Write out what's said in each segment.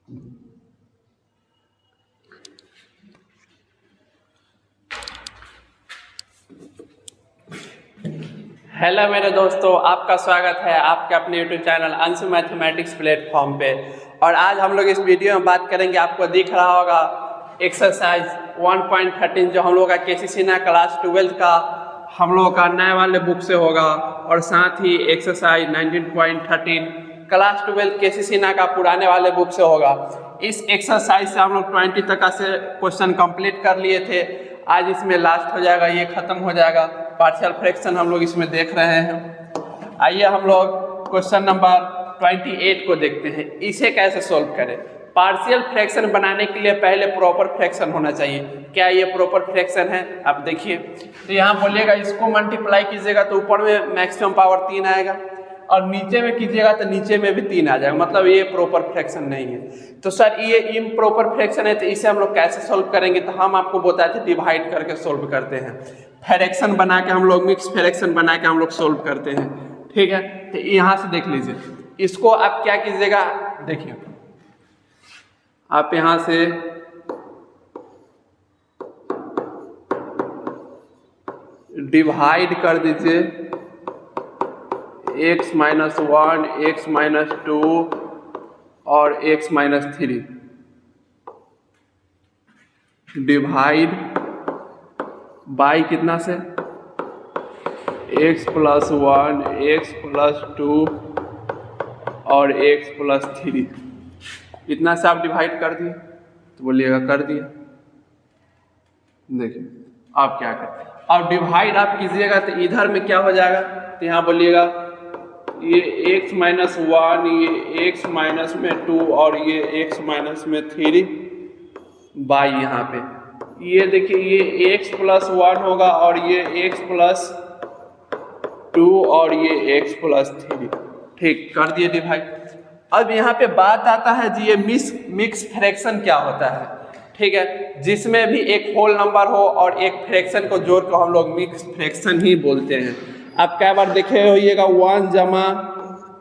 Hello मेरे दोस्तों, आपका स्वागत है आपके अपने YouTube channel Anshu mathematics platform पे। और आज हम लोग इस वीडियो में बात करेंगे, आपको दिख रहा होगा एक्सरसाइज 1.13 जो हम लोग का केसीसी ना क्लास 12 का हम लोग का नए वाले बुक से होगा, और साथ ही एक्सरसाइज 19.13 क्लास 12 केसीसी ना का पुराने वाले बुक से होगा। इस एक्सरसाइज से हम लोग 20 तक से क्वेश्चन कंप्लीट कर लिए थे। आज इसमें लास्ट हो जाएगा, ये खत्म हो जाएगा। पार्शियल फ्रैक्शन हम लोग इसमें देख रहे हैं। आइए हम लोग क्वेश्चन नंबर 28 को देखते हैं, इसे कैसे सोल्व करें। पार्शियल फ्रैक्शन बनाने के लिए पहले प्रॉपर फ्रैक्शन होना चाहिए। क्या ये प्रॉपर फ्रैक्शन है? आप देखिए, तो यहाँ बोलिएगा इसको मल्टीप्लाई कीजिएगा तो ऊपर में मैक्सिमम पावर 3 आएगा, और नीचे में कीजिएगा तो नीचे में भी 3 आ जाएगा, मतलब ये प्रॉपर फ्रैक्शन नहीं है। तो सर ये इम्प्रॉपर फ्रैक्शन है, तो इसे हम लोग कैसे सोल्व करेंगे? तो हम आपको बताए थे डिवाइड करके सोल्व करते हैं। फ्रैक्शन बना के हम लोग मिक्स फ्रैक्शन बना के हम लोग सोल्व करते हैं, ठीक है। तो यहाँ से देख लीजिए, इसको आप क्या कीजिएगा, देखिए आप यहाँ से डिवाइड कर दीजिए x-1, x-2 और x-3। डिवाइड बाई कितना से x+1, x+2 और x+3। इतना से आप डिवाइड कर दिए, तो बोलिएगा कर दिया। देखिए आप क्या करते हैं, अब डिवाइड आप कीजिएगा तो इधर में क्या हो जाएगा, तो यहाँ बोलिएगा ये x-1, ये x-2 और ये x-3 बाई यहाँ पे ये देखिए ये x+1 होगा और ये x+2 और ये x+3। ठीक कर दिए डिवाइड। अब यहाँ पे बात आता है जी, ये मिक्स फ्रैक्शन क्या होता है, ठीक है, जिसमें भी एक होल नंबर हो और एक फ्रैक्शन को जोड़ कर हम लोग मिक्स फ्रैक्शन ही बोलते हैं। आप क्या बार देखे होइएगा 1 जमा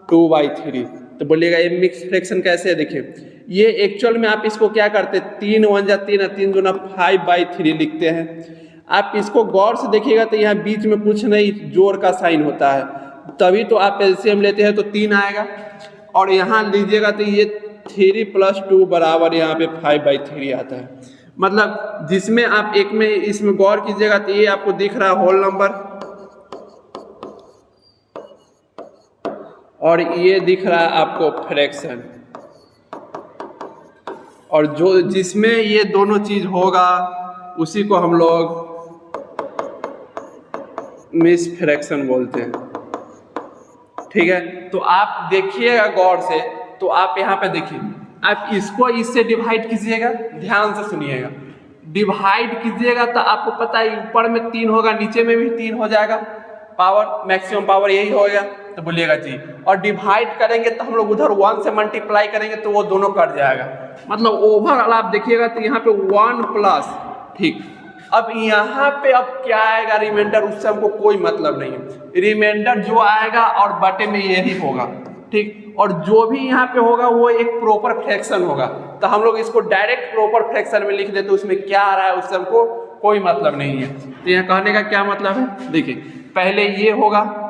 2/3, तो बोलिएगा ये मिक्स फ्रैक्शन कैसे है। देखिए ये एक्चुअल में आप इसको क्या करते हैं, 3 1 जा 3 और 3 दूना 5/3 लिखते हैं। आप इसको गौर से देखिएगा तो यहाँ बीच में कुछ नहीं, जोड़ का साइन होता है, तभी तो आप एलसीएम लेते हैं तो 3 आएगा। और यहाँ लीजिएगा तो ये 3 + 2 बराबर यहाँ पे 5/3 आता है। मतलब जिसमें आप एक में इसमें गौर कीजिएगा तो ये आपको दिख रहा है होल नंबर, और ये दिख रहा है आपको फ्रैक्शन, और जो जिसमें ये दोनों चीज होगा उसी को हम लोग मिक्स फ्रैक्शन बोलते हैं, ठीक है। तो आप देखिएगा गौर से, तो आप यहाँ पे देखिए, आप इसको इससे डिवाइड कीजिएगा, ध्यान से सुनिएगा। डिवाइड कीजिएगा तो आपको पता है ऊपर में 3 होगा, नीचे में भी 3 हो जाएगा, पावर मैक्सिमम पावर यही होगा, तो बोलिएगा जी। और डिवाइड करेंगे तो हम लोग उधर 1 से मल्टीप्लाई करेंगे तो वो दोनों कट जाएगा, मतलब ओवरऑल आप देखिएगा तो यहाँ पे 1 प्लस, ठीक। अब यहाँ पे अब क्या आएगा रिमाइंडर, उससे हमको कोई मतलब नहीं है। रिमाइंडर जो आएगा और बटे में यही होगा, ठीक। और जो भी यहाँ पे होगा वो एक प्रॉपर फ्रैक्शन होगा, तो हम लोग इसको डायरेक्ट प्रॉपर फ्रैक्शन में लिख देते, उसमें क्या आ रहा है उससे हमको कोई मतलब नहीं है। तो यहाँ कहने का क्या मतलब है, देखिए पहले ये होगा,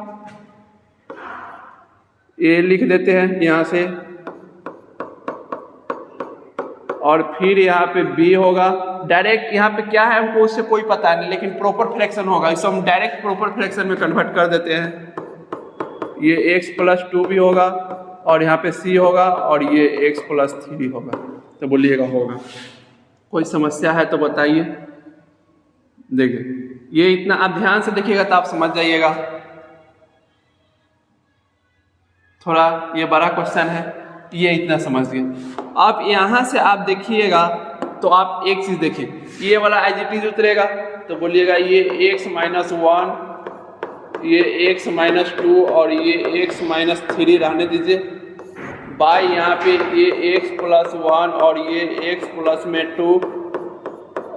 ये लिख देते हैं यहाँ से, और फिर यहाँ पे b होगा। डायरेक्ट यहाँ पे क्या है हमको उससे कोई पता नहीं, लेकिन प्रॉपर फ्रैक्शन होगा, इसको हम डायरेक्ट प्रॉपर फ्रैक्शन में कन्वर्ट कर देते हैं। ये x+2 भी होगा, और यहाँ पे c होगा, और ये x+3 होगा, तो बोलिएगा होगा। कोई समस्या है तो बताइए। देखिए ये इतना आप ध्यान से देखिएगा तो आप समझ जाइएगा। थोड़ा ये बड़ा क्वेश्चन है, ये इतना समझिए। अब यहाँ से आप देखिएगा तो आप एक चीज देखिए, ये वाला एज इट इज उतरेगा, तो बोलिएगा ये x-1, ये x-2 और ये x-3 रहने दीजिए, बाई यहाँ पे ये x+1 और ये x+2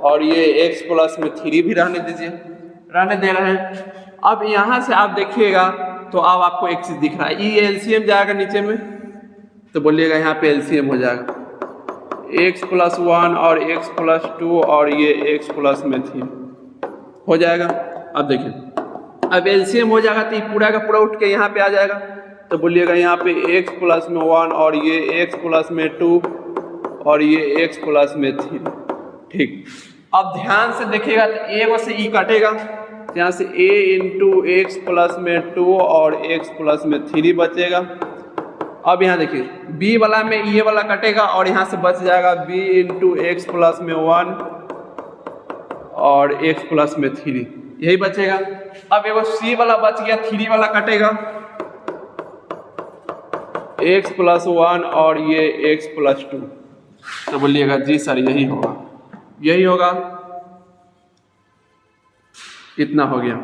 और ये x+3 भी रहने दीजिए, रहने दे रहे हैं। अब यहाँ से आप देखिएगा तो अब आपको एक चीज दिख रहा है, ये एलसीएम जाएगा नीचे में, तो बोलिएगा यहाँ पे एलसीएम हो जाएगा, x प्लस 1 और x प्लस 2 और ये x प्लस में 3 हो जाएगा। अब देखिए अब एलसीएम हो जाएगा तो ये पूरा का पूरा उठ के यहाँ पे आ जाएगा, तो बोलिएगा यहाँ पे x प्लस में 1 और ये x प्लस में 2 और ये x प्लस में 3। ठीक, अब ध्यान से देखिएगा तो a से e कटेगा, यहाँ से a इंटू एक्स प्लस में 2 और x प्लस में 3 बचेगा। अब यहाँ देखिए b वाला में ये वाला कटेगा और यहाँ से बच जाएगा b इंटू एक्स प्लस में 1 और x प्लस में 3, यही बचेगा। अब एगो c वाला बच गया, 3 वाला कटेगा, x प्लस 1 और ये x प्लस 2, तो बोलिएगा जी सर यही होगा, यही होगा। कितना हो गया?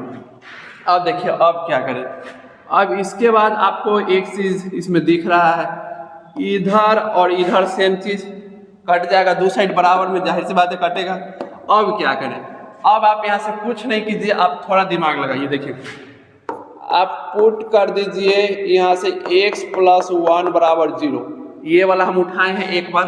अब देखिए अब क्या करें। अब इसके बाद आपको एक चीज इसमें दिख रहा है, इधर और इधर सेम चीज कट जाएगा, दो साइड बराबर में, जाहिर सी बात है कटेगा। अब क्या करें? अब आप यहाँ से कुछ नहीं कीजिए, आप थोड़ा दिमाग लगाइए। देखिए आप पुट कर दीजिए यहाँ से x प्लस 1 बराबर 0, ये वाला हम उठाए हैं एक बार,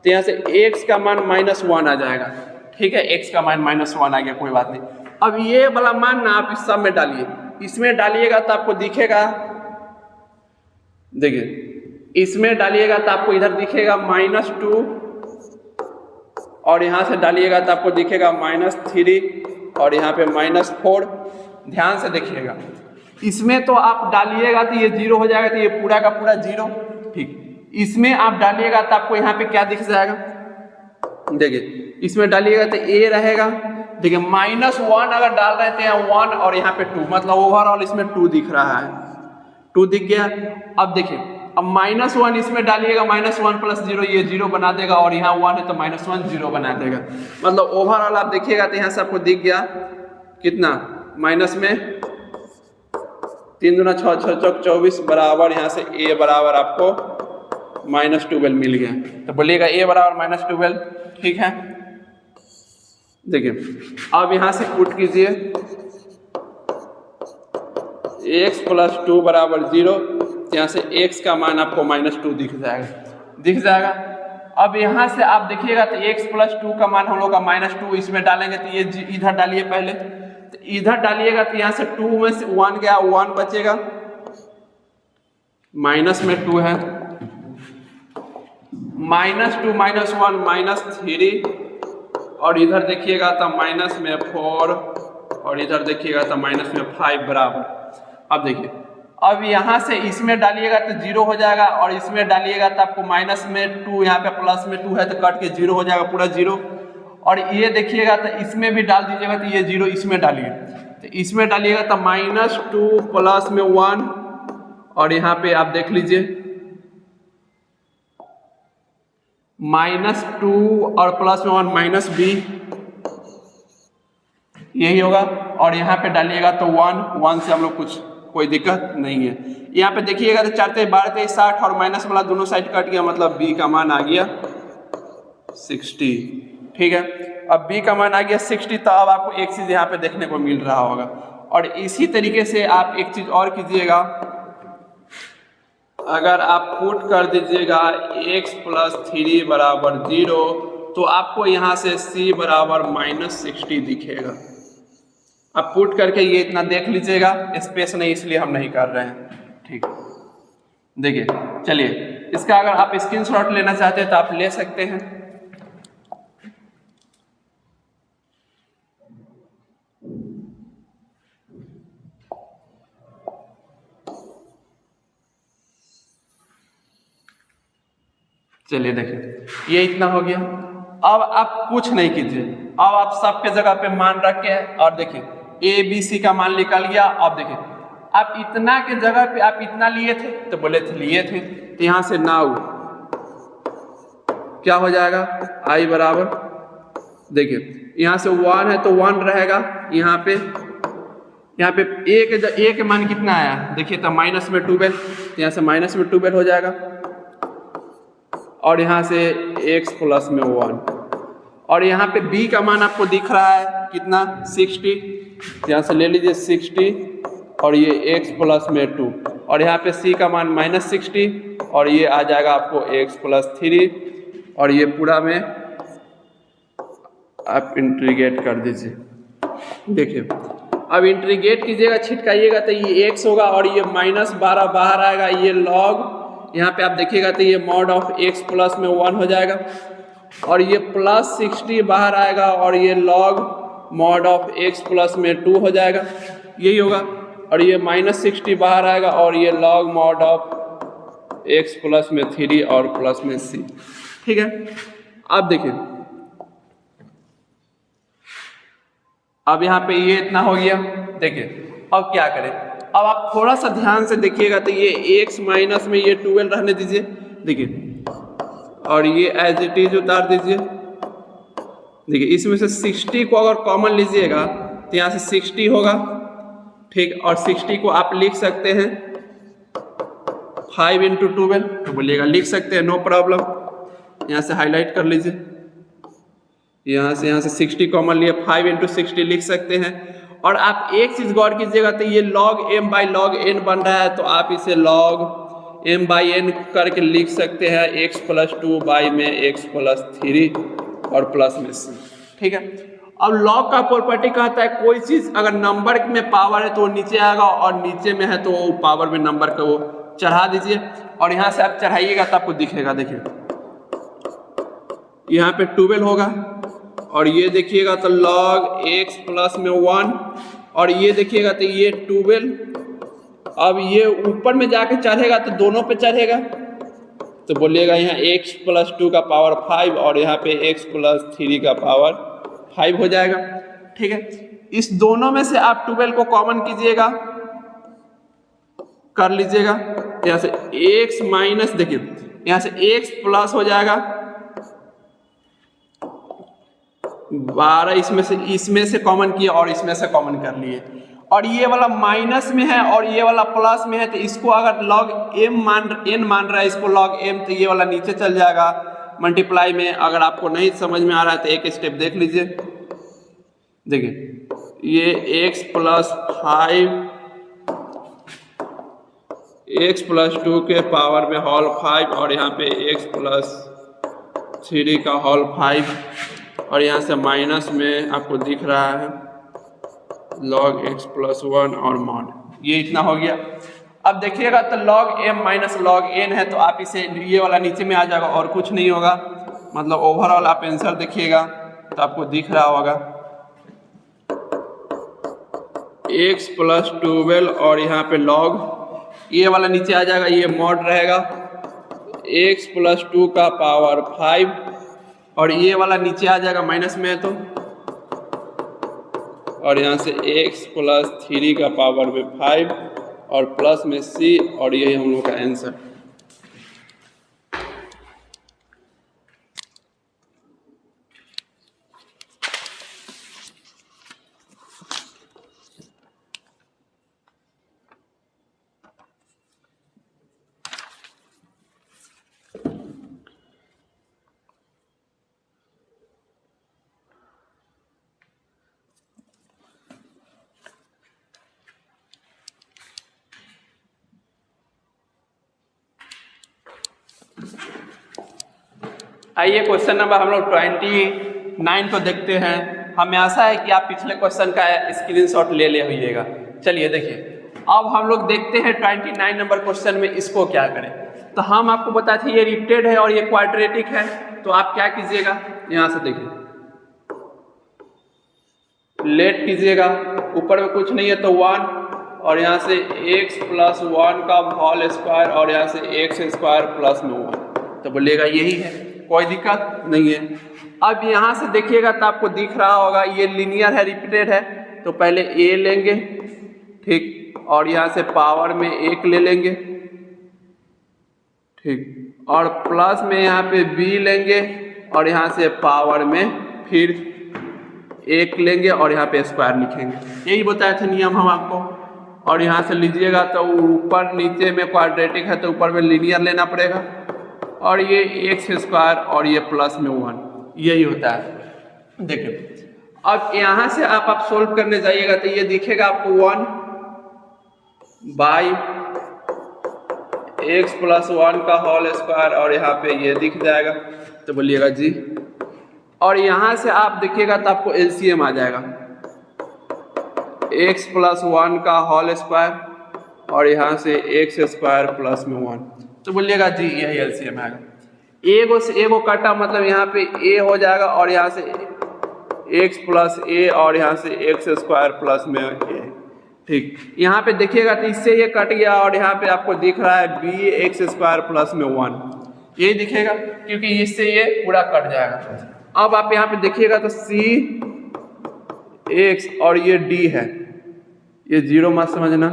तो यहाँ से x का मान -1 आ जाएगा। ठीक है, x का मान -1 आ गया, कोई बात नहीं। अब ये वाला मान ना आप इस सब में डालिए, इसमें डालिएगा तो आपको दिखेगा, देखिए इसमें डालिएगा तो आपको इधर दिखेगा -2 और यहाँ से डालिएगा तो आपको दिखेगा -3 और यहाँ पे -4। ध्यान से देखिएगा, इसमें तो आप डालिएगा तो ये 0 हो जाएगा, तो ये पूरा का पूरा 0। ठीक, इसमें आप डालिएगा तो आपको यहाँ पे क्या दिख जाएगा, देखिए इसमें डालिएगा तो a रहेगा। देखिए -1 अगर डाल रहे थे यहाँ 1 और यहाँ पे 2, मतलब ओवरऑल इसमें 2 दिख रहा है, 2 दिख गया। अब देखिए अब -1 इसमें डालिएगा, -1 प्लस 0 ये 0 बना देगा और यहाँ 1 है तो -1 0 बना देगा, मतलब ओवरऑल आप देखिएगा तो यहाँ से आपको दिख गया कितना, माइनस में 3 दूना 6 6 चौक 24 बराबर, यहाँ से a बराबर आपको -12 मिल गया। तो बोलिएगा a बराबर -12। ठीक है, देखिए अब यहाँ से पुट कीजिए x प्लस 2 बराबर 0, यहाँ से x का मान आपको -2 दिख जाएगा। अब यहाँ से आप देखिएगा तो x प्लस 2 का मान हम लोग का -2, इसमें डालेंगे तो ये इधर डालिए पहले, तो इधर डालिएगा तो यहाँ से 2 में से 1 गया, 1 बचेगा, माइनस में 2 है, -2 -1 -3 और इधर देखिएगा तो माइनस में 4 और इधर देखिएगा तो माइनस में 5 बराबर। अब देखिए अब यहाँ से इसमें डालिएगा तो 0 हो जाएगा और इसमें डालिएगा तो आपको माइनस में 2, यहाँ पे प्लस में 2 है तो कट के 0 हो जाएगा, पूरा 0। और ये देखिएगा तो इसमें भी डाल दीजिएगा तो ये 0 इसमें डालिए, तो इसमें डालिएगा तो -2 प्लस में 1 और यहाँ पे आप देख लीजिए -2 और प्लस में 1 -b, यही होगा। और यहाँ पे डालिएगा तो 1 से हम लोग कोई दिक्कत नहीं है। यहाँ पे देखिएगा तो 4 × 12 = 60 और माइनस वाला दोनों साइड कट गया, मतलब b का मान आ गया 60। ठीक है, अब b का मान आ गया 60, तो अब आपको एक चीज यहाँ पे देखने को मिल रहा होगा। और इसी तरीके से आप एक चीज और कीजिएगा, अगर आप पुट कर दीजिएगा x प्लस 3 बराबर 0, तो आपको यहाँ से c बराबर -60 दिखेगा। अब पुट करके ये इतना देख लीजिएगा, स्पेस नहीं इसलिए हम नहीं कर रहे हैं। ठीक, देखिए चलिए इसका अगर आप स्क्रीनशॉट लेना चाहते हैं तो आप ले सकते हैं। चलिए देखिए ये इतना हो गया। अब आप कुछ नहीं कीजिए, अब आप सबके जगह पे मान रख के और देखिए a b c का मान निकल गया। अब देखिए आप इतना के जगह पे आप इतना लिए थे तो बोले थे लिए थे, तो यहाँ से नाउ क्या हो जाएगा i बराबर, देखिए यहाँ से 1 है तो 1 रहेगा, यहाँ पे a के मान कितना आया देखिए तो -12, यहाँ से -12 हो जाएगा और यहाँ से x प्लस में 1 और यहाँ पे b का मान आपको दिख रहा है कितना 60, यहाँ से ले लीजिए 60 और ये x प्लस में 2 और यहाँ पे c का मान -60 और ये आ जाएगा आपको x प्लस 3 और ये पूरा में आप इंटीग्रेट कर दीजिए। देखिए अब इंटीग्रेट कीजिएगा, छिटकाइएगा तो ये x होगा और ये -12 बाहर आएगा, ये लॉग यहाँ पे आप देखिएगा तो ये मॉड ऑफ x प्लस में 1 हो जाएगा और ये +60 बाहर आएगा और ये log mod of x plus में 2 हो जाएगा, यही होगा। और ये -60 बाहर आएगा और ये log mod of x plus में 3 और प्लस में c। ठीक है, अब देखिए अब यहाँ पे ये इतना हो गया। देखिए अब क्या करें, अब आप थोड़ा सा ध्यान से देखिएगा तो ये x माइनस में ये 12 रहने दीजिए। देखिए और ये एज इट इज उतार दीजिए। देखिए इसमें से 60 को अगर कॉमन लीजिएगा तो यहाँ से 60 होगा, ठीक। और 60 को आप लिख सकते हैं 5 × 12, तो बोलिएगा लिख सकते हैं, नो प्रॉब्लम। यहाँ से हाईलाइट कर लीजिए, यहाँ से 60 कॉमन लिए 5 × 60 लिख सकते हैं। और आप एक चीज़ गौर कीजिएगा तो ये log m/log n बन रहा है, तो आप इसे log m/n करके लिख सकते हैं x + 2 में x + 3 और प्लस में c। ठीक है, अब log का प्रॉपर्टी कहता है कोई चीज़ अगर नंबर में पावर है तो वो नीचे आएगा और नीचे में है तो वो पावर में नंबर को वो चढ़ा दीजिए। और यहाँ से आप चढ़ाइएगा तो आपको दिखेगा। देखिए यहाँ पे 12 होगा और ये देखिएगा तो log x प्लस में 1 और ये देखिएगा तो ये 12। अब ये ऊपर में जाके चढ़ेगा तो दोनों पे चढ़ेगा, तो बोलिएगा यहाँ x + 2 का पावर 5 और यहाँ पे x + 3 का पावर 5 हो जाएगा। ठीक है, इस दोनों में से आप 12 को कॉमन कीजिएगा, कर लीजिएगा। यहाँ से x माइनस, देखिए यहाँ से x प्लस हो जाएगा 12, इसमें से कॉमन किए और इसमें से कॉमन कर लिए। और ये वाला माइनस में है और ये वाला प्लस में है, तो इसको अगर log m n मान रहा है, इसको log m, तो ये वाला नीचे चल जाएगा मल्टीप्लाई में। अगर आपको नहीं समझ में आ रहा है तो एक स्टेप देख लीजिए। देखिए ये x + 5 x + 2 के पावर में होल 5 और यहाँ पे x + 3 का होल 5 और यहाँ से माइनस में आपको दिख रहा है log x + 1 और मॉड, ये इतना हो गया। अब देखिएगा तो log m - log n है, तो आप इसे ये वाला नीचे में आ जाएगा और कुछ नहीं होगा। मतलब ओवरऑल आप आंसर देखिएगा तो आपको दिख रहा होगा x + 12 और यहाँ पे log, ये वाला नीचे आ जाएगा, ये मॉड रहेगा x + 2 का पावर 5 और ये वाला नीचे आ जाएगा माइनस में है तो, और यहाँ से x + 3 का पावर में 5 और प्लस में c, और यही हम लोग का आंसर। आइए क्वेश्चन नंबर हम लोग 29 को देखते हैं। हमें आशा है कि आप पिछले क्वेश्चन का स्क्रीनशॉट ले होइएगा। चलिए देखिए, अब हम लोग देखते हैं 29 नंबर क्वेश्चन में इसको क्या करें। तो हम आपको बताए थे ये रिपीटेड है और ये क्वाड्रेटिक है, तो आप क्या कीजिएगा, यहाँ से देखिए लेट कीजिएगा, ऊपर में कुछ नहीं है तो 1 और यहाँ से x + 1 का होल स्क्वायर और यहाँ से x² प्लस में 1, तो बोलिएगा यही है, कोई दिक्कत नहीं है। अब यहाँ से देखिएगा तो आपको दिख रहा होगा ये लीनियर है, रिपीटेड है, तो पहले a लेंगे, ठीक, और यहाँ से पावर में 1 ले लेंगे, ठीक, और प्लस में यहाँ पे b लेंगे और यहाँ से पावर में फिर 1 लेंगे और यहाँ पे स्क्वायर लिखेंगे। यही बताए थे नियम हम आपको। और यहाँ से लीजिएगा तो ऊपर नीचे में क्वाड्रेटिक है तो ऊपर में लीनियर लेना पड़ेगा, और ये x² और ये प्लस में 1, यही होता है। देखिए अब यहाँ से आप सोल्व करने जाइएगा तो ये दिखेगा आपको 1 बाई एक्स प्लस 1 का होल स्क्वायर और यहाँ पे ये दिख जाएगा, तो बोलिएगा जी। और यहाँ से आप देखिएगा तो आपको एलसीएम आ जाएगा, एक्स प्लस 1 का होल स्क्वायर और यहाँ से एक्स स्क्वायर प्लस में 1, तो बोलिएगा जी यही एलसीएम आएगा। ए से ए को काटा मतलब यहाँ पे ए हो जाएगा और यहाँ से एक्स प्लस ए और यहाँ से एक्स स्क्वायर प्लस में ए। ठीक, यहाँ पे देखिएगा तो इससे ये कट गया और यहाँ पे आपको दिख रहा है बी एक्स स्क्वायर प्लस में 1, यही दिखेगा क्योंकि इससे ये पूरा कट जाएगा। अब आप यहाँ पे देखिएगा तो सी एक्स और ये डी है, ये जीरो मत समझना,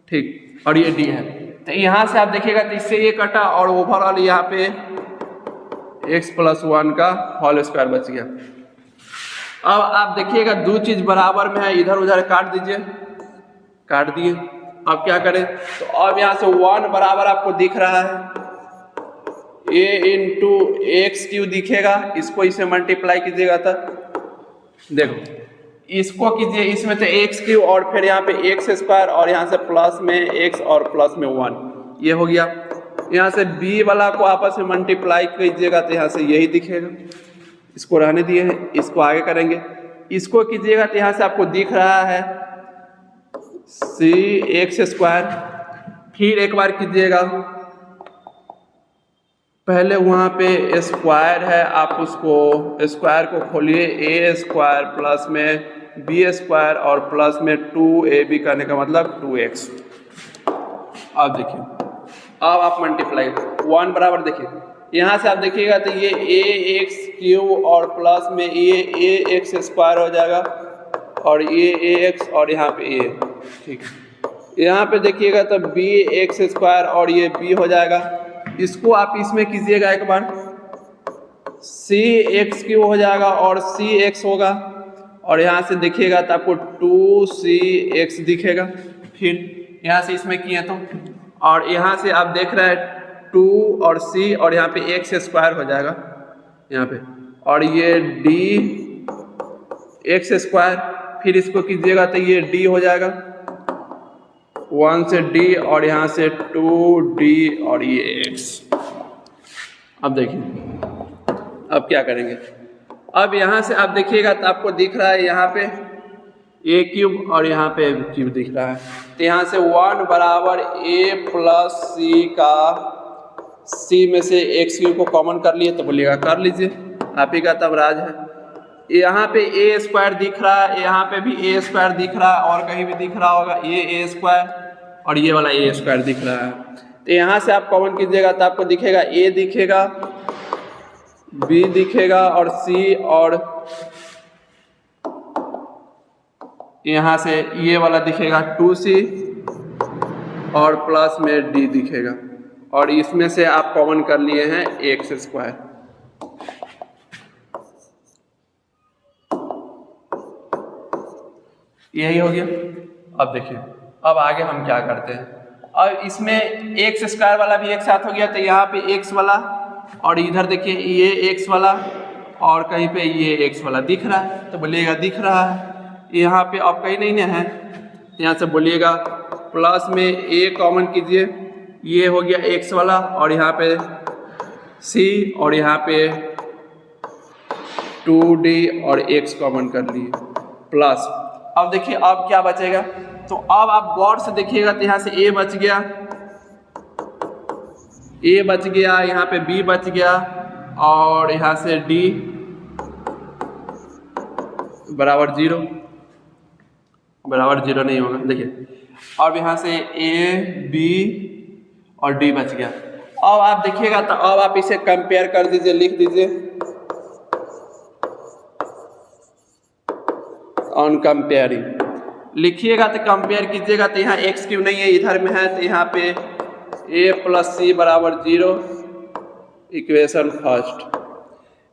ठीक, और ये डी है, तो यहाँ से आप देखिएगा तो इससे ये कटा और ओवरऑल यहाँ पे एक्स प्लस 1 का होल स्क्वायर बच गया। अब आप देखिएगा दो चीज बराबर में है, इधर उधर काट दीजिए, काट दिए। अब क्या करें, तो अब यहाँ से 1 बराबर आपको दिख रहा है a इंटू एक्स क्यू दिखेगा, इसको इसे मल्टीप्लाई कीजिएगा तो देखो इसको कीजिए, इसमें तो एक्स क्यू और फिर यहाँ पे एक्स स्क्वायर और यहाँ से प्लस में एक्स और प्लस में 1, ये हो गया। यहाँ से b वाला को आपस में मल्टीप्लाई कीजिएगा तो यहाँ से यही दिखेगा, इसको रहने दिए हैं, इसको आगे करेंगे, इसको कीजिएगा तो यहाँ से आपको दिख रहा है सी एक्स स्क्वायर, फिर एक बार कीजिएगा, पहले वहाँ पे स्क्वायर है, आप उसको स्क्वायर को खोलिए, ए स्क्वायर प्लस में बी स्क्वायर और प्लस में 2ab करने का मतलब 2x। अब देखिए, अब आप मल्टीप्लाई 1 बराबर देखिए, यहाँ से आप देखिएगा तो ये ए एक्स क्यू और प्लस में ये ए एक्स स्क्वायर हो जाएगा और ये ए एक्स और यहाँ पे ए, ठीक है। यहाँ पे देखिएगा तो बी एक्स स्क्वायर और ये बी हो जाएगा, इसको आप इसमें कीजिएगा एक बार, सी एक्स क्यू हो जाएगा और सी एक्स होगा और यहाँ से देखिएगा तो आपको 2cx दिखेगा, फिर यहाँ से इसमें किए तो, और यहाँ से आप देख रहे हैं 2 और c और यहाँ पे एक्स स्क्वायर हो जाएगा यहाँ पे, और ये d एक्स स्क्वायर, फिर इसको कीजिएगा तो ये d हो जाएगा 1 से d और यहाँ से 2d और ये x। अब देखिए अब क्या करेंगे, अब यहाँ से आप देखिएगा तो आपको दिख रहा है यहाँ पे ए क्यूब और यहाँ पे क्यूब दिख रहा है, तो यहाँ से 1 बराबर a प्लस सी का c में से एक्स क्यूब को कॉमन कर लिए, तो बोलिएगा कर लीजिए, आप ही का तब राज है। यहाँ पे ए स्क्वायर दिख रहा है, यहाँ पे भी ए स्क्वायर दिख रहा है और कहीं भी दिख रहा होगा ये ए स्क्वायर और ये वाला ए स्क्वायर दिख रहा है, तो यहाँ से आप कॉमन कीजिएगा तो आपको दिखेगा ए दिखेगा, बी दिखेगा और सी, और यहाँ से ये वाला दिखेगा 2c और प्लस में d दिखेगा, और इसमें से आप कॉमन कर लिए हैं एक्स स्क्वायर। यही हो गया। अब देखिए अब आगे हम क्या करते हैं, अब इसमें एक्स स्क्वायर वाला भी एक साथ हो गया, तो यहाँ पे एक्स वाला और इधर देखिए ये एक्स वाला और कहीं पे ये एक्स वाला दिख रहा है, तो बोलिएगा दिख रहा है। यहाँ पे अब कहीं नहीं है, यहाँ से बोलिएगा प्लस में ए कॉमन कीजिए, ये हो गया एक्स वाला और यहाँ पे सी और यहाँ पे 2d और x कॉमन कर लिए प्लस। अब देखिए अब क्या बचेगा, तो अब आप गौर से देखिएगा तो यहाँ से a बच गया, a बच गया, यहाँ पे b बच गया और यहाँ से d बराबर 0, बराबर 0 नहीं होगा देखिए। अब यहाँ से a b और d बच गया। अब आप देखिएगा तो अब आप इसे कंपेयर कर दीजिए, लिख दीजिए ऑन कंपेयरिंग, लिखिएगा तो कंपेयर कीजिएगा तो यहाँ एक्स क्यू नहीं है, इधर में है, तो यहाँ पे a प्लस सी बराबर 0, इक्वेशन फर्स्ट।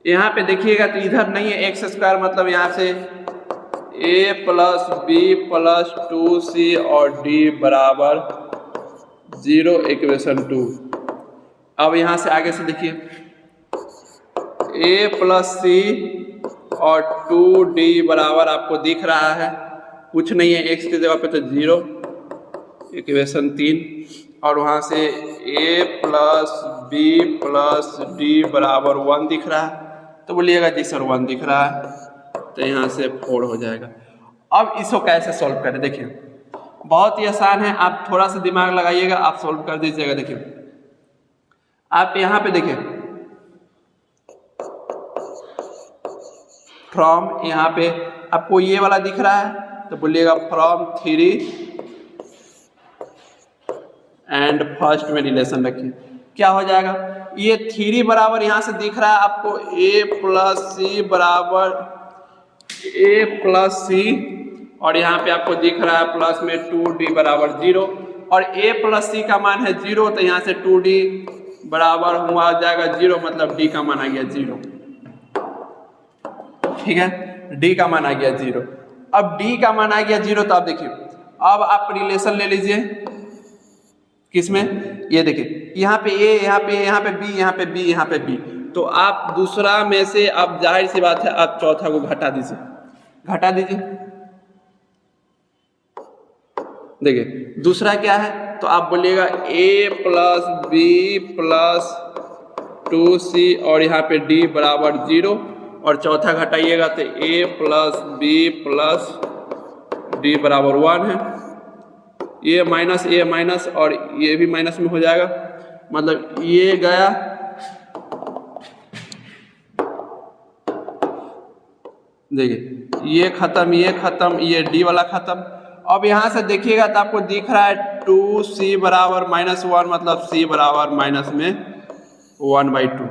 यहाँ पे देखिएगा तो इधर नहीं है एक्स स्क्वायर, मतलब यहाँ से a plus B plus 2c और d बराबर 0, इक्वेशन 2। अब यहाँ से आगे से देखिए a प्लस सी और 2d बराबर आपको दिख रहा है, कुछ नहीं है, x की जगह पे तो 0, इक्वेशन 3, और वहाँ से ए प्लस बी प्लस डी बराबर 1 दिख रहा है, तो बोलिएगा जी सर 1 दिख रहा है, तो यहाँ से 4 हो जाएगा। अब इसको कैसे सॉल्व करें, देखिए बहुत ही आसान है, आप थोड़ा सा दिमाग लगाइएगा, आप सॉल्व कर दीजिएगा। देखिए आप यहाँ पे देखिए फ्रॉम, यहाँ पे आपको ये वाला दिख रहा है, तो बोलिएगा फ्रॉम 3 एंड फर्स्ट में रिलेशन रखिए, क्या हो जाएगा, ये 3 बराबर यहाँ से दिख रहा है आपको a प्लस सी बराबर a प्लस सी, और यहाँ पे आपको दिख रहा है प्लस में 2d बराबर 0, और a प्लस सी का मान है 0, तो यहाँ से 2d बराबर हुआ जाएगा 0, मतलब d का मान आ गया 0। ठीक है, d का मान आ गया 0। अब d का मान आ गया 0, तो आप देखिए अब आप रिलेशन ले लीजिए किसमें, ये देखिए यहाँ पे a, यहाँ पे b, यहाँ पे b, यहाँ पे b, तो आप दूसरा में से आप जाहिर सी बात है आप चौथा को घटा दीजिए, घटा दीजिए। देखिए दूसरा क्या है, तो आप बोलिएगा a plus B plus 2c और यहाँ पे d बराबर 0, और चौथा घटाइएगा तो a plus B plus d बराबर 1 है, ये माइनस ए माइनस और ये भी माइनस में हो जाएगा, मतलब ये गया, देखिए ये खत्म, ये खत्म, ये d वाला खत्म। अब यहाँ से देखिएगा तो आपको दिख रहा है 2c बराबर -1, मतलब c बराबर माइनस में 1/2,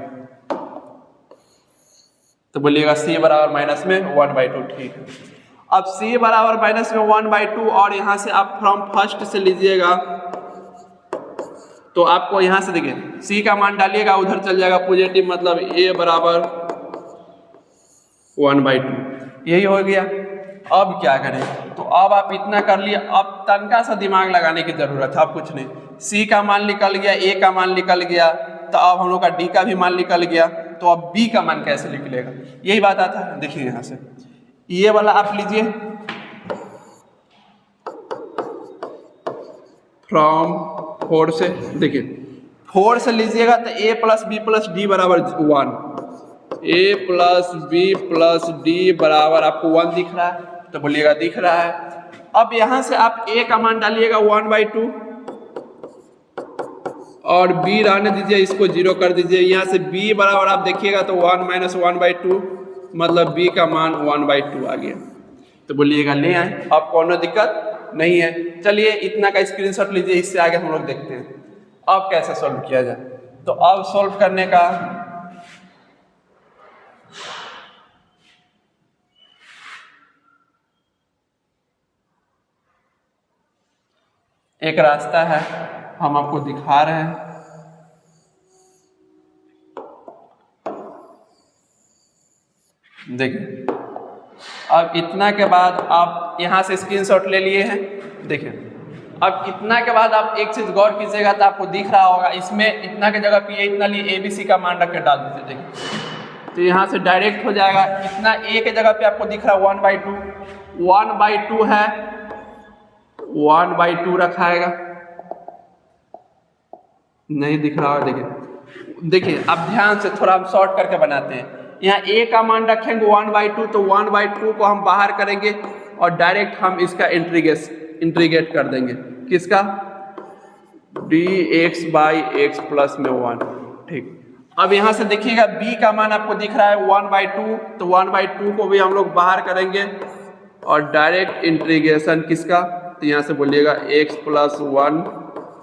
तो बोलिएगा c बराबर माइनस में 1/2। ठीक है, अब c बराबर माइनस में 1/2, और यहाँ से आप फ्रॉम फर्स्ट से लीजिएगा, तो आपको यहाँ से देखिए c का मान डालिएगा, उधर चल जाएगा पॉजिटिव, मतलब a बराबर 1/2, यही हो गया। अब क्या करें, तो अब आप इतना कर लिए, अब तनका सा दिमाग लगाने की जरूरत है, अब कुछ नहीं, c का मान निकल गया, a का मान निकल गया, तो अब हम लोग का d का भी मान निकल गया, तो अब b का मान कैसे निकलेगा, यही बात आता है। देखिए यहाँ से ये वाला आप लीजिए फ्रॉम 4 से, देखिए 4 से लीजिएगा तो a plus B plus D बराबर 1, a plus B plus D बराबर आपको 1 दिख रहा है, तो बोलिएगा दिख रहा है। अब यहाँ से आप a का मान डालिएगा 1/2, और b रहने दीजिए, इसको 0 कर दीजिए, यहाँ से b बराबर आप देखिएगा तो 1 - 1/2, मतलब b का मान 1/2 आ गया, तो बोलिएगा ले आए, अब कोनो दिक्कत नहीं है। चलिए इतना का स्क्रीनशॉट लीजिए, इससे आगे हम लोग देखते हैं अब कैसे सॉल्व किया जाए। तो अब सॉल्व करने का एक रास्ता है, हम आपको दिखा रहे हैं। देखिए अब इतना के बाद आप यहाँ से स्क्रीनशॉट ले लिए हैं, देखिए अब इतना के बाद आप एक चीज गौर कीजिएगा तो आपको दिख रहा होगा, इसमें इतना के जगह पे इतना लिए ABC का मान रख के डाल दीजिए, देखिए तो यहाँ से डायरेक्ट हो जाएगा। इतना a के जगह पे आपको दिख रहा है 1/2, 1/2 है, 1/2 रखाएगा, नहीं दिख रहा है, देखिए अब ध्यान से थोड़ा हम शॉर्ट करके बनाते हैं। यहाँ a का मान रखेंगे 1/2, तो 1/2 को हम बाहर करेंगे और डायरेक्ट हम इसका इंटीग्रेट कर देंगे, किसका, dx/x प्लस में 1। ठीक, अब यहाँ से देखिएगा b का मान आपको दिख रहा है 1/2, तो 1/2 को भी हम लोग बाहर करेंगे और डायरेक्ट इंटीग्रेशन किसका, तो यहाँ से बोलिएगा x + 1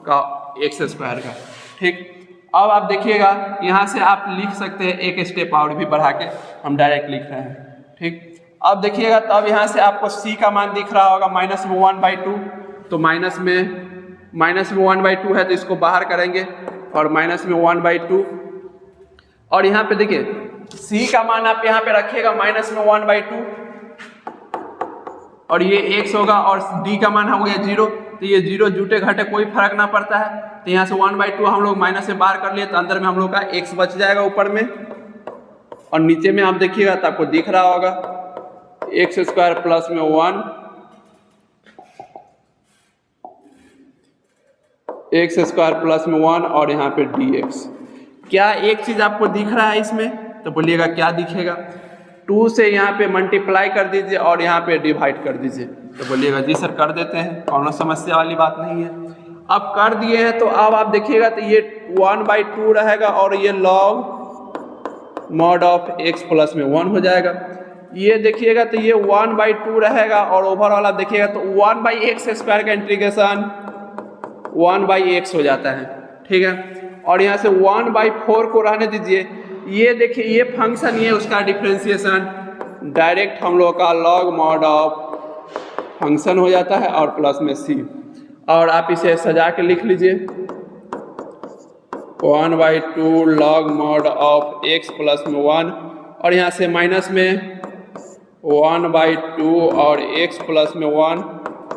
का x² का। ठीक, अब आप देखिएगा यहाँ से आप लिख सकते हैं, एक स्टेप और भी बढ़ा के हम डायरेक्ट लिख रहे हैं। ठीक, अब देखिएगा तब यहाँ से आपको c का मान दिख रहा होगा -1/2, तो माइनस में 1/2 है, तो इसको बाहर करेंगे और -1/2, और यहाँ पे देखिए c का मान आप यहाँ पे रखिएगा -1/2, और ये x होगा, और d का मान हो गया 0, तो ये 0 जुटे घटे कोई फर्क ना पड़ता है, तो यहाँ से 1/2 हम लोग माइनस से बाहर कर लिए, तो अंदर में हम लोग का x बच जाएगा ऊपर में, और नीचे में आप देखिएगा तो आपको दिख रहा होगा x² प्लस में 1 एक्स स्क्वायर प्लस में 1 और यहाँ पे dx। क्या एक चीज़ आपको दिख रहा है इसमें? तो बोलिएगा क्या दिखेगा? 2 से यहाँ पे मल्टीप्लाई कर दीजिए और यहाँ पे डिवाइड कर दीजिए। तो बोलिएगा जी सर कर देते हैं, कौनो समस्या वाली बात नहीं है। अब कर दिए हैं तो अब आप देखिएगा तो ये 1/2 रहेगा और ये log mod of x plus में 1 हो जाएगा। ये देखिएगा तो ये 1/2 रहेगा और ओवरऑल आप देखिएगा तो 1/x स्क्वायर का इंटीग्रेशन 1/x हो जाता है, ठीक है। और यहाँ से 1/4 को रहने दीजिए। ये देखिए ये फंक्शन ये उसका डिफ्रेंसिएशन डायरेक्ट हम लोग का लॉग मॉड ऑफ फंक्शन हो जाता है और प्लस में c। और आप इसे सजा के लिख लीजिए 1/2 log mod of x plus में 1 और यहाँ से माइनस में 1/2 और x प्लस में 1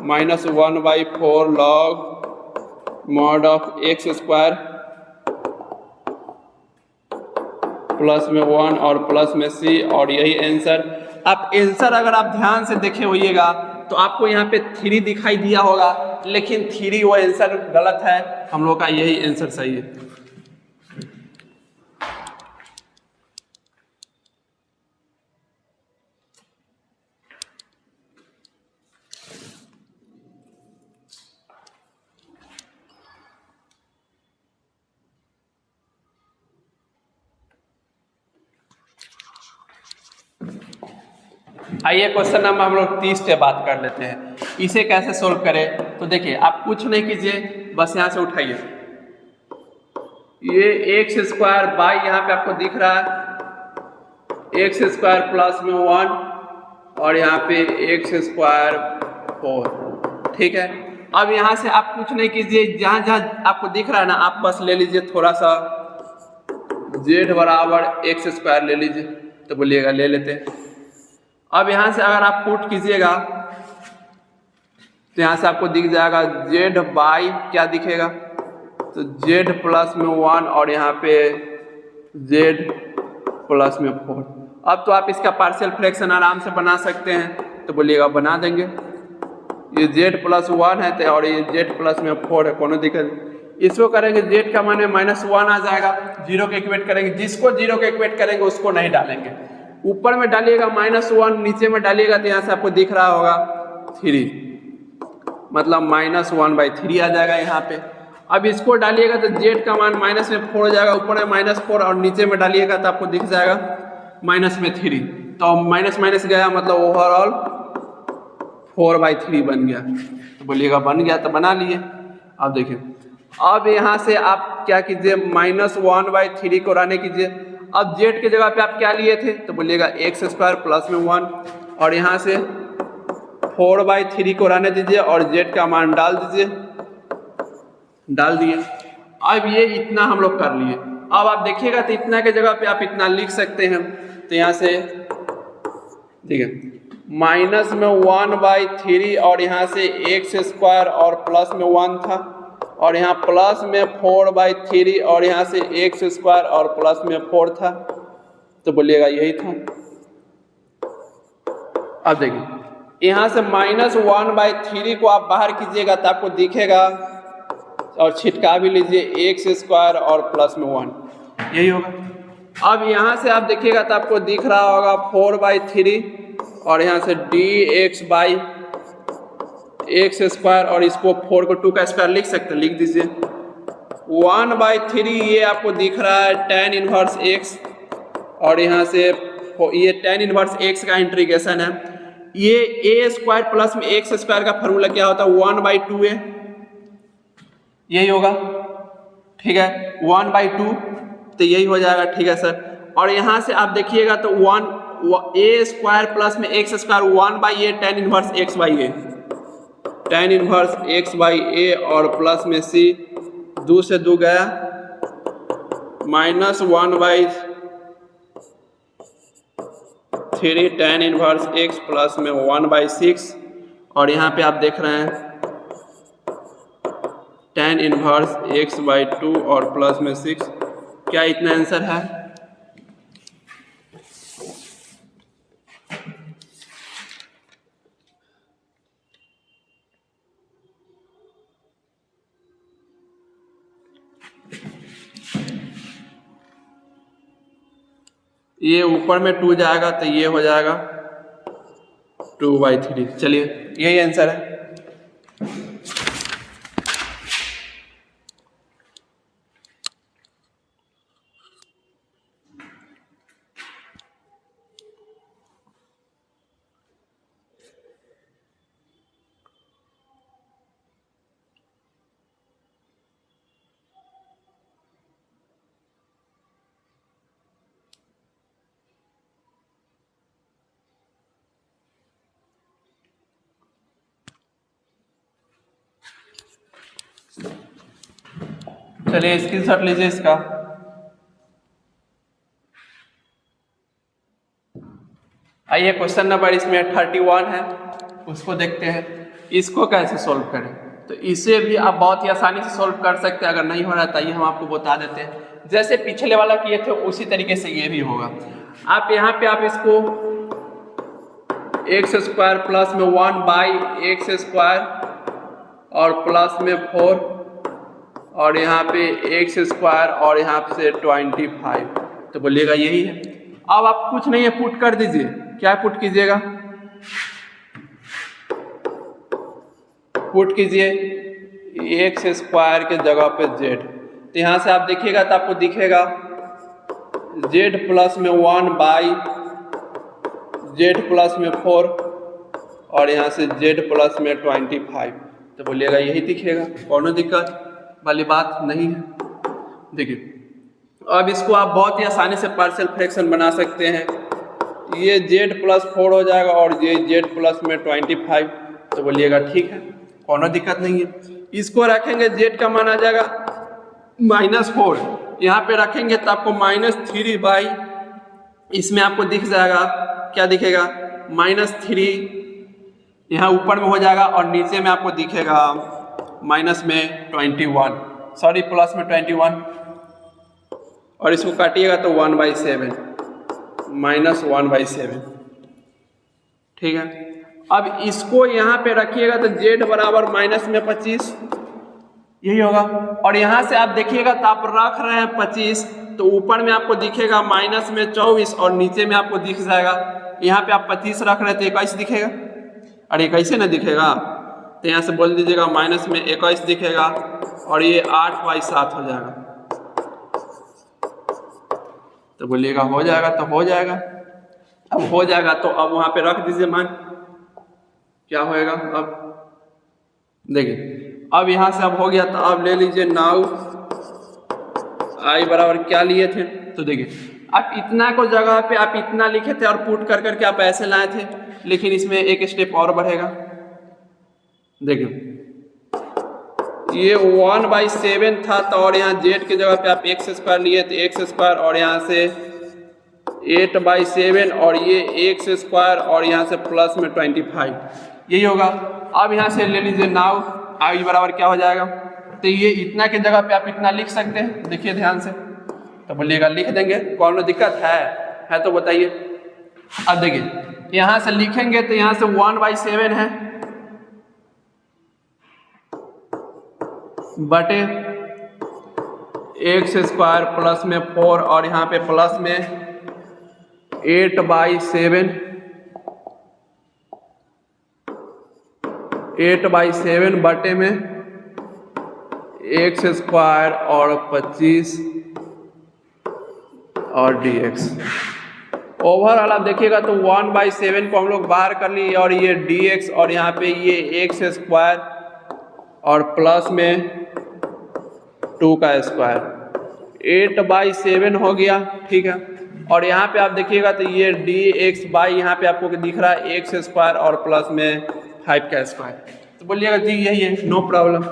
minus 1/4 log mod of x square plus में 1 और प्लस में c और यही आंसर। आप आंसर अगर आप ध्यान से देखे होइएगा तो आपको यहाँ पे 3 दिखाई दिया होगा, लेकिन 3 वो आंसर गलत है, हम लोग का यही आंसर सही है। आइए क्वेश्चन नंबर हम लोग 30 पे बात कर लेते हैं। इसे कैसे सोल्व करें? तो देखिए आप कुछ नहीं कीजिए, बस यहाँ से उठाइए ये एक्स स्क्वायर बाई यहाँ पे आपको दिख रहा है एक्स स्क्वायर प्लस में 1 और यहाँ पे एक्स स्क्वायर 4, ठीक है। अब यहाँ से आप कुछ नहीं कीजिए, जहाँ जहाँ आपको दिख रहा है ना आप बस ले लीजिए थोड़ा सा z बराबर एक्स स्क्वायर ले लीजिए। तो बोलिएगा ले लेते हैं। अब यहाँ से अगर आप पुट कीजिएगा तो यहाँ से आपको दिख जाएगा z बाई क्या दिखेगा तो z प्लस में 1 और यहाँ पे z प्लस में 4। अब तो आप इसका पार्शियल फ्रैक्शन आराम से बना सकते हैं। तो बोलिएगा बना देंगे। ये z प्लस 1 है तो और ये z प्लस में 4 है, कोनो दिक्कत नहीं। इसको करेंगे z का मान में -1 आ जाएगा, 0 के इक्वेट करेंगे। जिसको 0 के इक्वेट करेंगे उसको नहीं डालेंगे। ऊपर में डालिएगा -1, नीचे में डालिएगा तो यहाँ से आपको दिख रहा होगा 3, मतलब -1/3 आ जाएगा यहाँ पे। अब इसको डालिएगा तो z का मान माइनस में 4 हो जाएगा, ऊपर में -4 और नीचे में डालिएगा तो आपको दिख जाएगा -3। तो माइनस माइनस गया मतलब ओवरऑल 4/3 बन गया। तो बोलिएगा बन गया, तो बना लिए। अब देखिए अब यहाँ से आप क्या कीजिए -1/3 को रहने कीजिए। अब z के जगह पे आप क्या लिए थे तो बोलिएगा एक्स स्क्वायर प्लस में 1 और यहाँ से 4/3 को रहने दीजिए और z का मान डाल दीजिए, डाल दिए। अब ये इतना हम लोग कर लिए। अब आप देखिएगा तो इतना के जगह पे आप इतना लिख सकते हैं। तो यहाँ से ठीक है माइनस में 1/3 और यहाँ से एक्स स्क्वायर और प्लस में 1 था और यहाँ प्लस में 4/3 और यहाँ से एक्स स्क्वायर और प्लस में 4 था। तो बोलिएगा यही था। अब देखिए यहाँ से -1/3 को आप बाहर कीजिएगा तो आपको दिखेगा और छिटका भी लीजिए एक्स स्क्वायर और प्लस में 1, यही होगा। अब यहाँ से आप देखिएगा तो आपको दिख रहा होगा 4/3 और यहाँ से dx बाई एक्स स्क्वायर और इसको 4 को 2 का स्क्वायर लिख सकते हैं, लिख दीजिए 1/3। ये आपको दिख रहा है tan इनवर्स x और यहाँ से ये tan इनवर्स x का इंटीग्रेशन है। ये a स्क्वायर प्लस में एक्स स्क्वायर का फॉर्मूला क्या होता है 1/2a, यही होगा, ठीक है 1/2। तो यही हो जाएगा, ठीक है सर। और यहाँ से आप देखिएगा तो a स्क्वायर प्लस में x square 1/a tan inverse x by a, tan inverse x by a और प्लस में c 2 से 2 गया -1/3 tan इनवर्स x प्लस में 1/6 और यहाँ पे आप देख रहे हैं tan इनवर्स x/2 और प्लस में 6। क्या इतना आंसर है? ये ऊपर में 2 जाएगा तो ये हो जाएगा 2/3। चलिए यही आंसर है। चलिए स्क्रीनशॉट लीजिए इसका। आइए क्वेश्चन नंबर इसमें 31 है, उसको देखते हैं इसको कैसे सॉल्व करें। तो इसे भी आप बहुत ही आसानी से सॉल्व कर सकते हैं। अगर नहीं हो रहा है तो ये हम आपको बता देते हैं। जैसे पिछले वाला किए थे उसी तरीके से ये भी होगा। आप यहाँ पे आप इसको x² प्लस में 1/x² और प्लस में 4 और यहाँ पे x² और यहाँ से 25, तो बोलिएगा यही है। अब आप कुछ नहीं है, पुट कर दीजिए। क्या पुट कीजिएगा? पुट कीजिए x² के जगह पे z। तो यहाँ से आप देखिएगा तो आपको दिखेगा z प्लस में 1/z प्लस में 4 और यहाँ से z प्लस में 25, तो बोलिएगा यही दिखेगा। कौनो दिक्कत वाली बात नहीं है। देखिए अब इसको आप बहुत ही आसानी से पार्शियल फ्रैक्शन बना सकते हैं। ये z प्लस 4 हो जाएगा और ये z प्लस में 25, तो बोलिएगा ठीक है, कोनो दिक्कत नहीं है। इसको रखेंगे z का मान आ जाएगा -4, यहाँ पे रखेंगे तो आपको -3/, इसमें आपको दिख जाएगा क्या दिखेगा -3, यहाँ ऊपर में हो जाएगा और नीचे में आपको दिखेगा माइनस में 21, सॉरी प्लस में 21, और इसको काटिएगा तो 1/7 -1/7। ठीक है, अब इसको यहाँ पे रखिएगा तो z बराबर माइनस में 25 यही होगा। और यहाँ से आप देखिएगा तो आप रख रहे हैं 25, तो ऊपर में आपको दिखेगा माइनस में 24 और नीचे में आपको दिख जाएगा, यहाँ पे आप 25 रख रहे हैं तो 21 दिखेगा। अरे 21 ना दिखेगा तो यहाँ से बोल दीजिएगा माइनस में 21 दिखेगा और ये 8/7 हो जाएगा। तो बोलिएगा हो जाएगा, तो हो जाएगा। अब हो जाएगा तो अब वहाँ पे रख दीजिए मान, क्या होएगा। अब देखिए अब यहाँ से अब हो गया, तो अब ले लीजिए नाउ i बराबर क्या लिए थे, तो देखिए आप इतना को जगह पे आप इतना लिखे थे और पुट कर करके आप ऐसे लाए थे, लेकिन इसमें एक स्टेप और बढ़ेगा। देखिए ये 1/7 था, तो और यहाँ z की जगह पे आप x² लिए तो x² और यहाँ से 8/7 और ये x² और यहाँ से प्लस में 25 यही होगा। अब यहाँ से ले लीजिए नाउ i बराबर क्या हो जाएगा, तो ये इतना के जगह पे आप इतना लिख सकते हैं। देखिए ध्यान से, तो बोलिएगा लिख देंगे, कौन दिक्कत है तो बताइए। अब देखिए यहाँ से लिखेंगे तो यहाँ से 1/7 है बटे x² प्लस में 4 और यहाँ पे प्लस में 8/7 बटे में x² और 25 और dx। ओवरऑल आप देखिएगा तो 1/7 को हम लोग बाहर कर लिए और ये dx और यहाँ पे ये x² और प्लस में 2 का स्क्वायर 8/7 हो गया। ठीक है, और यहाँ पे आप देखिएगा तो ये dx बाई यहाँ पे आपको दिख रहा है x² और प्लस में 5 का स्क्वायर, तो बोलिएगा जी यही है, नो प्रॉब्लम।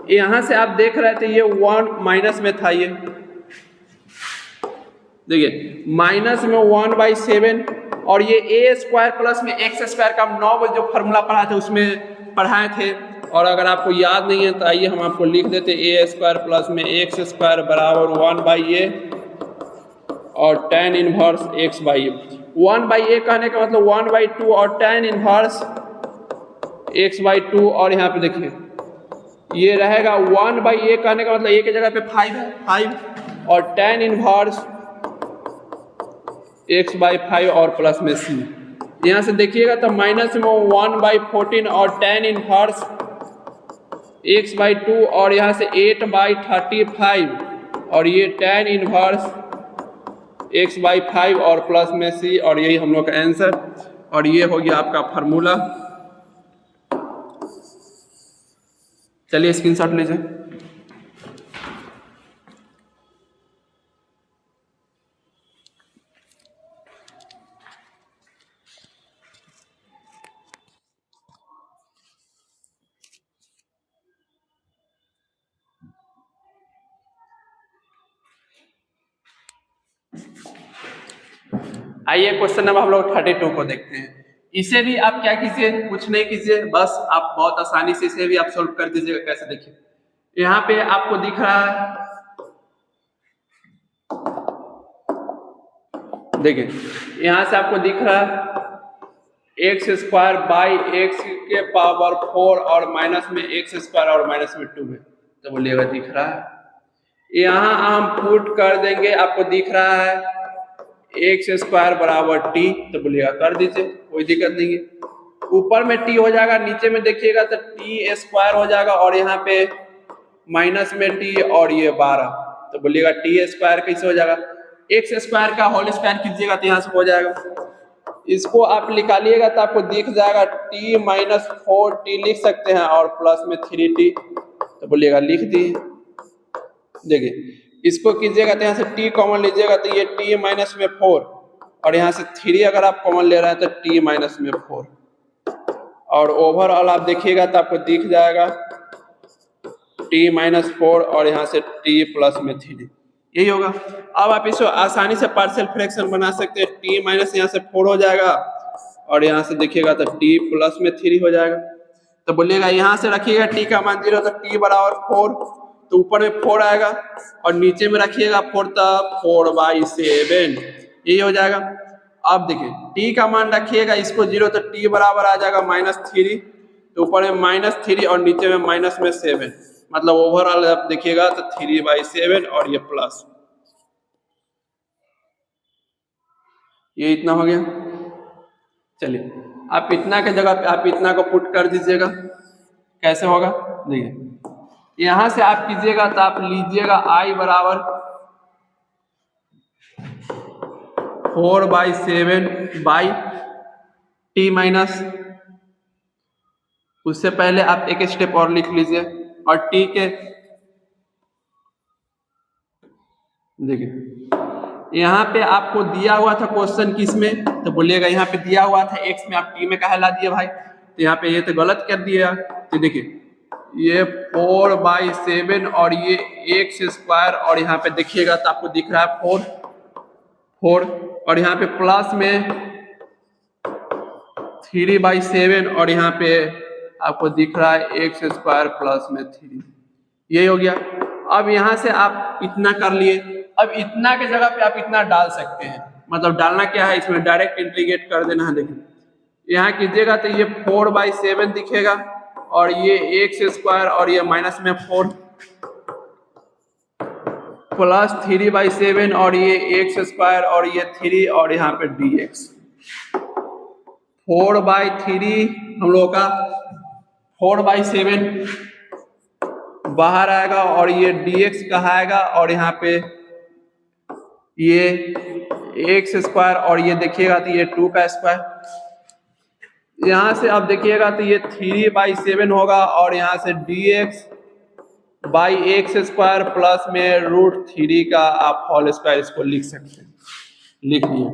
यहाँ से आप देख रहे थे ये 1 माइनस में था, ये देखिए माइनस में 1/7 और ये a² प्लस में x² का 9 बजे जो फॉर्मूला पढ़ा थे उसमें पढ़ाए थे। और अगर आपको याद नहीं है तो आइए हम आपको लिख देते a² प्लस में x² बराबर 1/a और tan इनवर्स x/a। 1/a कहने का मतलब 1/2 और tan इनवर्स x/2, और यहाँ पे देखिए ये रहेगा 1/a कहने का मतलब a की जगह पे 5 है 5 और tan इनवर्स x/5 और प्लस में c। यहाँ से देखिएगा तो माइनस में 1/14 और tan इनवर्स x/2 और यहाँ से 8/35 और ये tan इनवर्स x/5 और प्लस में c, और यही हम लोग का आंसर। और ये हो गया आपका फार्मूला। चलिए स्क्रीनशॉट लीजिए। आइए क्वेश्चन नंबर हम लोग 32 को देखते हैं। इसे भी आप क्या कीजिए, कुछ नहीं कीजिए, बस आप बहुत आसानी से इसे भी आप सोल्व कर दीजिएगा। कैसे, देखिए यहाँ पे आपको दिख रहा है, देखिए यहाँ से आपको दिख रहा है x²/x⁴ और माइनस में x² और माइनस में 2 है, तो बोलिएगा दिख रहा है। यहाँ हम पुट कर देंगे, आपको दिख रहा है x² = t, तो बोलिएगा कर दीजिए, कोई दिक्कत नहीं है। ऊपर में t हो जाएगा, नीचे में देखिएगा तो t² हो जाएगा और यहाँ पे माइनस में t और ये 12, तो बोलिएगा t² कैसे हो जाएगा, x² का होल स्क्वायर कीजिएगा तो यहाँ से हो जाएगा। इसको आप निकालिएगा तो आपको दिख जाएगा t-4t लिख सकते हैं और प्लस में 3t, तो बोलिएगा लिख दिए। देखिए इसको कीजिएगा तो यहाँ से t कॉमन लीजिएगा तो ये t-4 और यहाँ से 3 अगर आप कॉमन ले रहे हैं तो t-4, और ओवरऑल आप देखिएगा तो आपको दिख जाएगा t-4 और यहाँ से t प्लस में 3, यही होगा। अब आप इसको आसानी से पार्शियल फ्रैक्शन बना सकते हैं। t- यहाँ से 4 हो जाएगा और यहाँ से देखिएगा तो t प्लस में 3 हो जाएगा, तो बोलिएगा यहाँ से रखिएगा t का मान 0 तो t बराबर 4, तो ऊपर में 4 आएगा और नीचे में रखिएगा 4 तो 4/7, यही हो जाएगा। अब देखिए t का मान रखिएगा इसको 0 तो t बराबर आ जाएगा -3, तो ऊपर में -3 और नीचे में माइनस में 7, मतलब ओवरऑल आप देखिएगा तो 3/7 और ये प्लस, ये इतना हो गया। चलिए आप इतना के जगह पे आप इतना को पुट कर दीजिएगा, कैसे होगा देखिए। यहां से आप कीजिएगा तो आप लीजिएगा i बराबर 4/7/t माइनस, उससे पहले आप एक स्टेप और लिख लीजिए, और t के देखिए यहाँ पे आपको दिया हुआ था क्वेश्चन किस में, तो बोलिएगा यहाँ पे दिया हुआ था x में, आप t में कहा ला दिए भाई, तो यहाँ पे ये तो गलत कर दिया। तो देखिए ये 4/7 और ये x² और यहाँ पे देखिएगा तो आपको दिख रहा है 4 और यहाँ पे प्लस में 3/7 और यहाँ पे आपको दिख रहा है x² प्लस में 3, यही हो गया। अब यहाँ से आप इतना कर लिए, अब इतना के जगह पे आप इतना डाल सकते हैं, मतलब डालना क्या है, इसमें डायरेक्ट इंटीग्रेट कर देना है। देखिए यहाँ कीजिएगा तो ये 4/7 दिखेगा और ये x² और ये माइनस में 4 प्लस 3/7 और ये x² और ये 3 और यहाँ पे dx, 4/3 हम लोग का 4/7 बाहर आएगा और ये dx कहाँ आएगा, और यहाँ पे ये x² और ये देखिएगा तो ये 2 का स्क्वायर, यहाँ से आप देखिएगा तो ये 3/7 होगा और यहाँ से dx/x² प्लस में √3 का आप होल स्क्वायर इसको लिख सकते हैं, लिख दिए।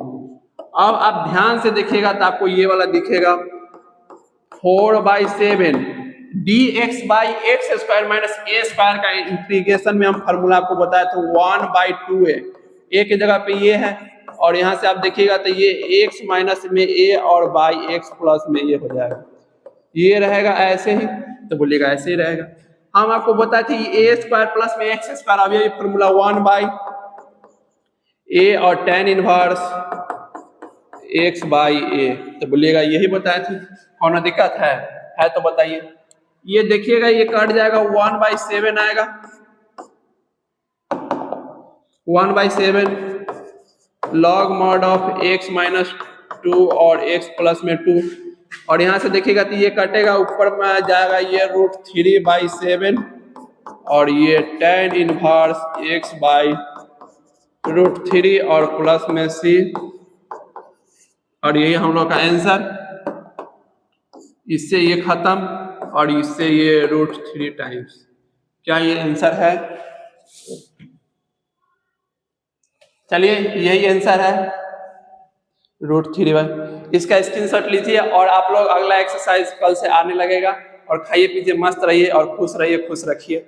अब आप ध्यान से देखिएगा तो आपको ये वाला दिखेगा 4/7 dx/x² माइनस a² का इंटीग्रेशन में हम फार्मूला आपको बताया तो 1/2 है, a की जगह पे ये है और यहाँ से आप देखिएगा तो ये x माइनस में a और बाई x प्लस में ये हो जाएगा, ये रहेगा ऐसे ही, तो बोलिएगा ऐसे ही रहेगा। हम आपको बताए थे a² प्लस में x², अब ये फार्मूला 1/a और tan इनवर्स x/a, तो बोलिएगा यही बताए थे। कौन दिक्कत है तो बताइए। ये देखिएगा ये कट जाएगा, 1/7 आएगा, 1/7 log mod of x minus 2 और x प्लस में 2, और यहाँ से देखिएगा तो ये कटेगा, ऊपर में जाएगा ये √3/7 और ये tan इनवर्स x बाई √3 और प्लस में c, और यही हम लोग का आंसर। इससे ये खत्म और इससे ये √3 टाइम्स। क्या ये आंसर है? चलिए यही आंसर है √3। इसका स्क्रीनशॉट लीजिए और आप लोग अगला एक्सरसाइज कल से आने लगेगा। और खाइए पीजिए, मस्त रहिए और खुश रहिए, खुश रखिए।